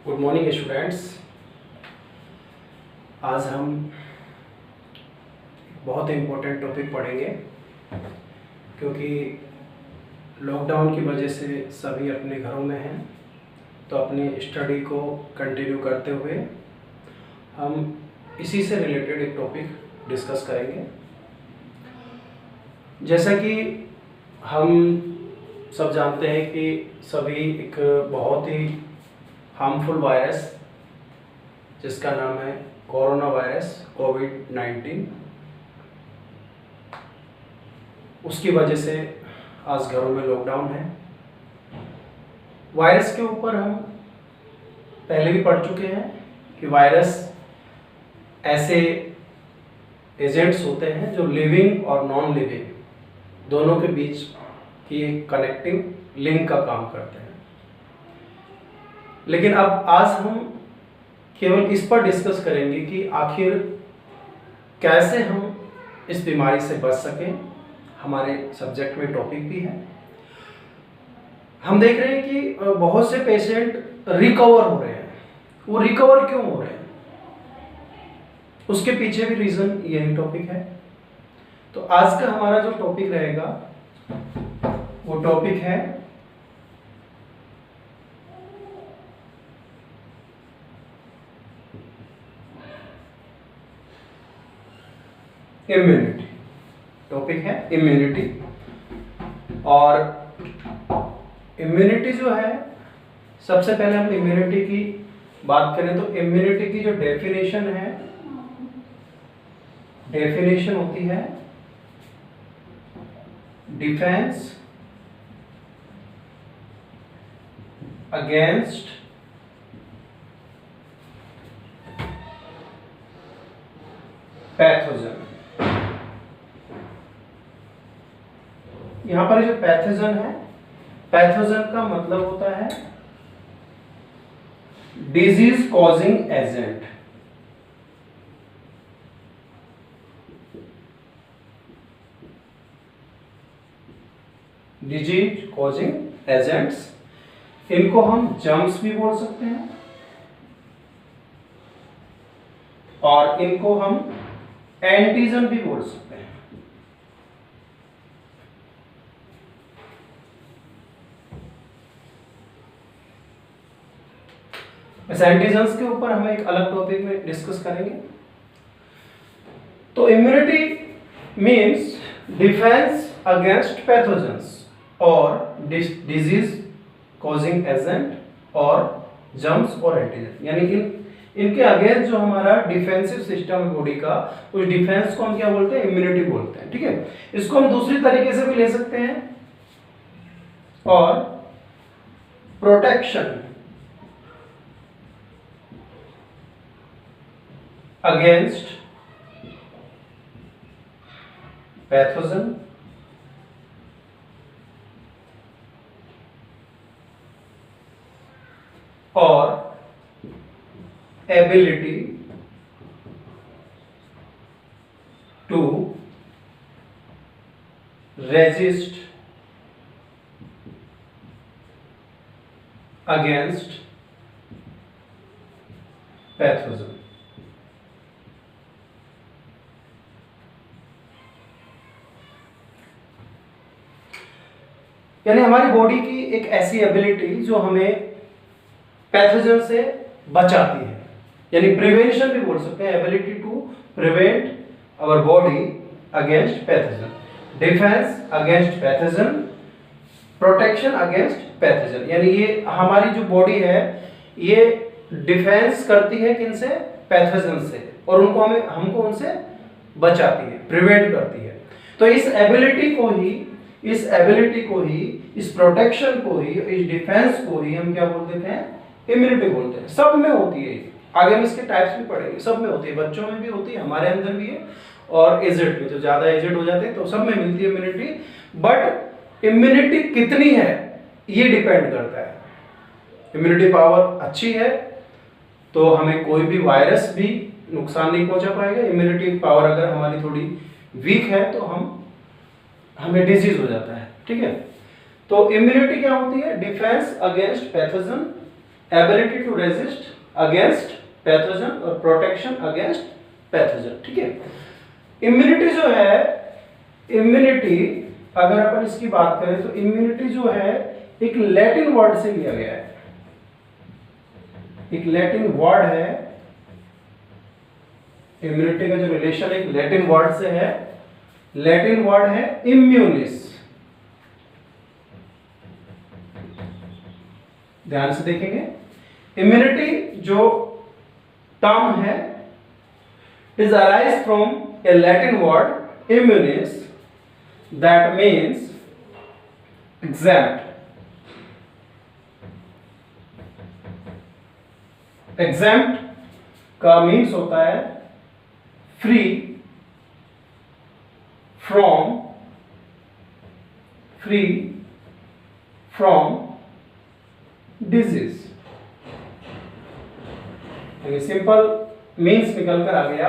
Good morning students. आज हम बहुत इम्पोर्टेंट टॉपिक पढ़ेंगे क्योंकि लॉकडाउन की वजह से सभी अपने घरों में हैं, तो अपनी स्टडी को कंटिन्यू करते हुए हम इसी से रिलेटेड एक टॉपिक डिस्कस करेंगे। जैसा कि हम सब जानते हैं कि सभी एक बहुत ही हार्मफुल वायरस जिसका नाम है कोरोना वायरस कोविड-19, उसकी वजह से आज घरों में लॉकडाउन है। वायरस के ऊपर हम पहले भी पढ़ चुके हैं कि वायरस ऐसे एजेंट्स होते हैं जो लिविंग और नॉन लिविंग दोनों के बीच की एक कनेक्टिव लिंक का काम करते हैं। लेकिन अब आज हम केवल इस पर डिस्कस करेंगे कि आखिर कैसे हम इस बीमारी से बच सकें। हमारे सब्जेक्ट में टॉपिक भी है। हम देख रहे हैं कि बहुत से पेशेंट रिकवर हो रहे हैं। वो रिकवर क्यों हो रहे हैं, उसके पीछे भी रीजन यही टॉपिक है। तो आज का हमारा जो टॉपिक रहेगा वो टॉपिक है इम्यूनिटी। टॉपिक है इम्यूनिटी। और इम्यूनिटी जो है, सबसे पहले हम इम्यूनिटी की बात करें तो इम्यूनिटी की जो डेफिनेशन है, डेफिनेशन होती है डिफेंस अगेंस्ट पैथोजन। यहां पर जो पैथोजन है, पैथोजन का मतलब होता है disease causing agent. Disease causing agents, इनको हम जर्म्स भी बोल सकते हैं और इनको हम एंटीजन भी बोल सकते हैं। इस एंटीजन्स के ऊपर हम एक अलग टॉपिक में डिस्कस करेंगे। तो immunity means defence against pathogens और डिजीज कॉजिंग एजेंट और जर्म्स और एंटीजन, यानी इनके अगेंस्ट जो हमारा डिफेंसिव सिस्टम है बॉडी का, उस डिफेंस को हम क्या बोलते हैं, इम्यूनिटी बोलते हैं। ठीक है, इसको हम दूसरी तरीके से भी ले सकते हैं। और प्रोटेक्शन अगेंस्ट पैथोजन और ability to resist against pathogen. यानी हमारी बॉडी की एक ऐसी एबिलिटी जो हमें पैथोजन से बचाती है, यानी प्रिवेंशन भी बोल सकते हैं, ability to prevent our body against pathogen, defence against pathogen, protection against pathogen. यानी ये हमारी जो बॉडी है ये डिफेंस करती है किनसे, पैथोजन से, और हमको उनसे बचाती है, प्रिवेंट करती है। तो इस एबिलिटी को ही, इस प्रोटेक्शन को ही, इस डिफेंस को ही हम क्या बोल देते हैं, इम्यूनिटी बोलते हैं। सब में होती है। आगे हम इसके टाइप्स भी पढ़ेंगे। सब में होती है, बच्चों में भी होती है, हमारे अंदर भी है, और एजेड में, जो ज्यादा एजेड हो जाते हैं तो सब में मिलती है इम्यूनिटी। बट इम्यूनिटी कितनी है ये डिपेंड करता है। इम्यूनिटी पावर अच्छी है तो हमें कोई भी वायरस भी नुकसान नहीं पहुंचा पाएगा। इम्यूनिटी पावर अगर हमारी थोड़ी वीक है तो हमें डिजीज हो जाता है। ठीक है, तो इम्यूनिटी क्या होती है, defence against pathogen ability to resist against pathogen और प्रोटेक्शन अगेंस्ट पैथोजन। ठीक है, इम्यूनिटी जो है, इम्यूनिटी अगर अपन इसकी बात करें तो इम्यूनिटी जो है एक लैटिन वर्ड से लिया गया है, एक लैटिन वर्ड है। इम्यूनिटी का जो रिलेशन एक लैटिन वर्ड से है, लैटिन वर्ड है इम्यूनिस। ध्यान से देखेंगे, इम्यूनिटी जो टर्म है is arise from a Latin word immunis that means exempt. Exempt का मीन्स होता है फ्री फ्रॉम डिजीज। यानी सिंपल मीन्स निकल कर आ गया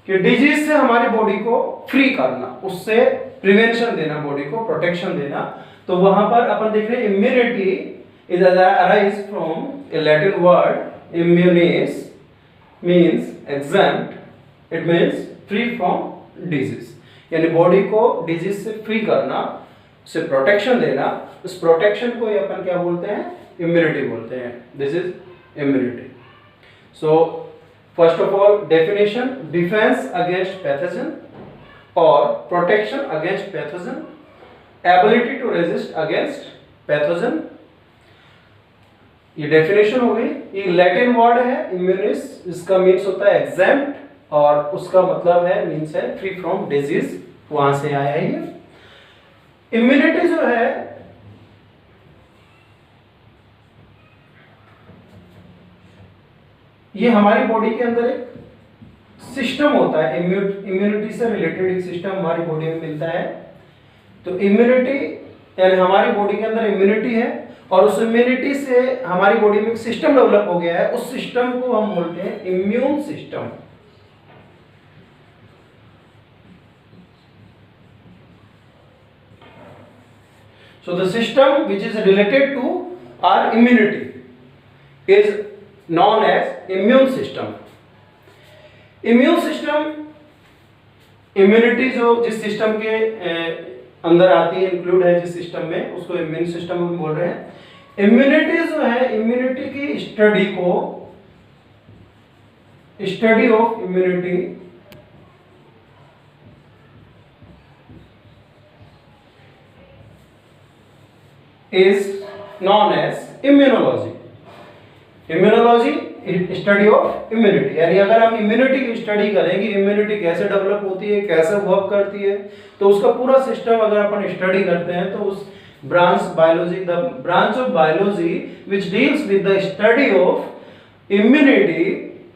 कि डिजीज से हमारी बॉडी को फ्री करना, उससे प्रिवेंशन देना, बॉडी को प्रोटेक्शन देना। तो वहां पर अपन देख रहे हैं immunity is arise from a Latin word immunis means exempt, it means free from disease. यानी बॉडी को डिजीज से फ्री करना, उससे प्रोटेक्शन देना, उस प्रोटेक्शन को अपन क्या बोलते हैं, इम्यूनिटी बोलते हैं। This is immunity. So first of all definition, defence against pathogen और protection against pathogen, ability to resist against pathogen, ये डेफिनेशन हो गई। ये लैटिन वर्ड है इम्यूनिस, इसका मीन्स होता है एग्जेम्प्ट और उसका मतलब है, मीन्स है फ्री फ्रॉम डिजीज, वहां से आया है ये। इम्यूनिटी जो है ये हमारी बॉडी के अंदर एक सिस्टम होता है, इम्यूनिटी से रिलेटेड एक सिस्टम हमारी बॉडी में मिलता है। तो इम्यूनिटी यानी हमारी बॉडी के अंदर इम्यूनिटी है और उस इम्यूनिटी से हमारी बॉडी में एक सिस्टम डेवलप हो गया है, उस सिस्टम को हम बोलते हैं immune system. So the system which is related to our immunity is known as immune system. Immune system, immunity जो जिस सिस्टम के अंदर आती है, इंक्लूड है जिस सिस्टम में, उसको इम्यून सिस्टम हम बोल रहे हैं। इम्यूनिटी जो है, इम्यूनिटी की स्टडी को, study of immunity is known as immunology. Immunology is study of immunity। यानी अगर हम इम्यूनिटी की स्टडी करेंगे, इम्यूनिटी कैसे डेवलप होती है, कैसे वर्क करती है, तो उसका पूरा सिस्टम अगर अपन स्टडी करते हैं तो उस branch biology, the branch of biology which deals with the study of immunity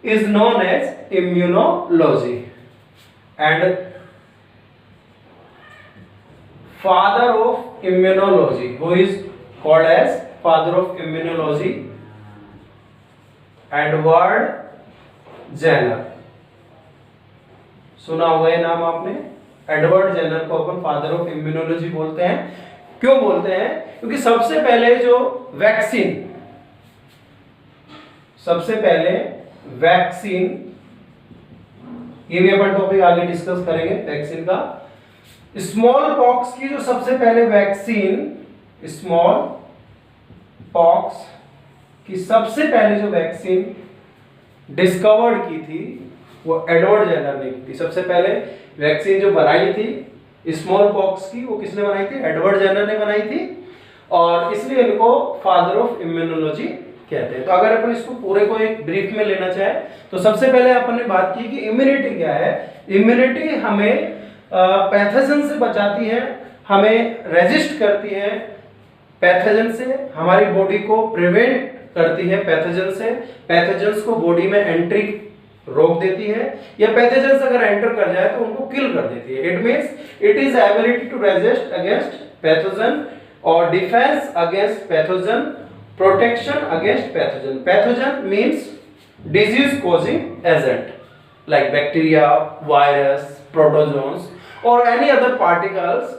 is known as immunology. And father of immunology, who is called as father of immunology, Edward Jenner. सुना हुआ है नाम आपने, Edward Jenner को अपन father of immunology बोलते हैं। क्यों बोलते हैं? क्योंकि सबसे पहले जो वैक्सीन, सबसे पहले वैक्सीन, ये भी अपन टॉपिक आगे डिस्कस करेंगे वैक्सीन का। स्मॉल पॉक्स की जो सबसे पहले वैक्सीन, स्मॉल पॉक्स की सबसे पहले जो वैक्सीन डिस्कवर्ड की थी वो एडवर्ड जेनर ने की थी। सबसे पहले वैक्सीन जो बनाई थी स्मॉल पॉक्स की, वो किसने बनाई थी? एडवर्ड जेनर ने बनाई थी, और इसलिए इनको फादर ऑफ इम्यूनोलॉजी कहते हैं। तो अगर अपन इसको पूरे को एक ब्रीफ में लेना चाहे तो सबसे पहले अपन ने बात की कि इम्यूनिटी क्या है। इम्यूनिटी हमें पैथोजन से बचाती है, हमें रेजिस्ट करती है पैथोजन से, हमारी बॉडी को प्रिवेंट करती है पैथोजन से, पैथोजन्स को बॉडी में एंट्री रोक देती है, या पैथोजन्स अगर एंटर कर जाए तो उनको किल कर देती है। It means it is ability to resist against pathogen और defence against pathogen, protection against pathogen. Pathogen means disease causing agent like bacteria, virus, protozoans or any other particles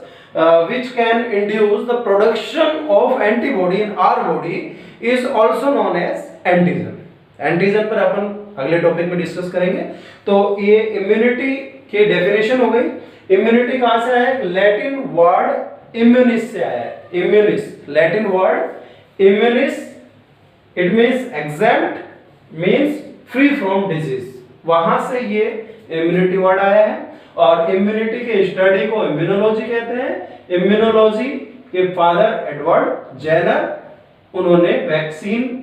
which can induce the production of antibody in our body is also known as antigen. Antigen पर अपन अगले topic में discuss करेंगे। तो ये immunity की definition हो गई। इम्यूनिटी कहां से आया है? लैटिन वर्ड इम्यूनिस से आया है। Immunis, Latin word immunis, it means exempt, means free from disease, वहां से ये इम्यूनिटी वर्ड आया है। और इम्यूनिटी के स्टडी को इम्यूनोलॉजी कहते हैं। इम्यूनोलॉजी के फादर एडवर्ड जेनर, उन्होंने वैक्सीन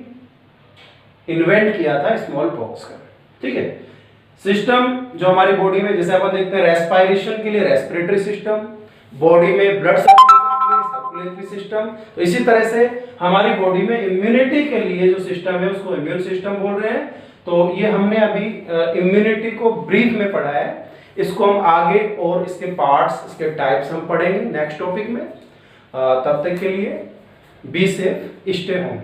इन्वेंट किया था स्मॉल पॉक्स का। ठीक है। सिस्टम जो हमारी बॉडी में, जैसे अपन देखते हैं रेस्पिरेशन के लिए रेस्पिरेटरी सिस्टम, बॉडी में ब्लड सर्कुलेशन के लिए सर्कुलेटरी सिस्टम, तो इसी तरह से हमारी बॉडी में इम्यूनिटी के लिए जो सिस्टम है उसको इम्यून सिस्टम बोल रहे हैं। तो ये हमने अभी इम्यूनिटी को ब्रीफ में पढ़ा है। इसको हम आगे और इसके पार्ट्स, इसके टाइप्स हम पढ़ेंगे नेक्स्ट टॉपिक में। तब तक के लिए बी सेफ, स्टे होम।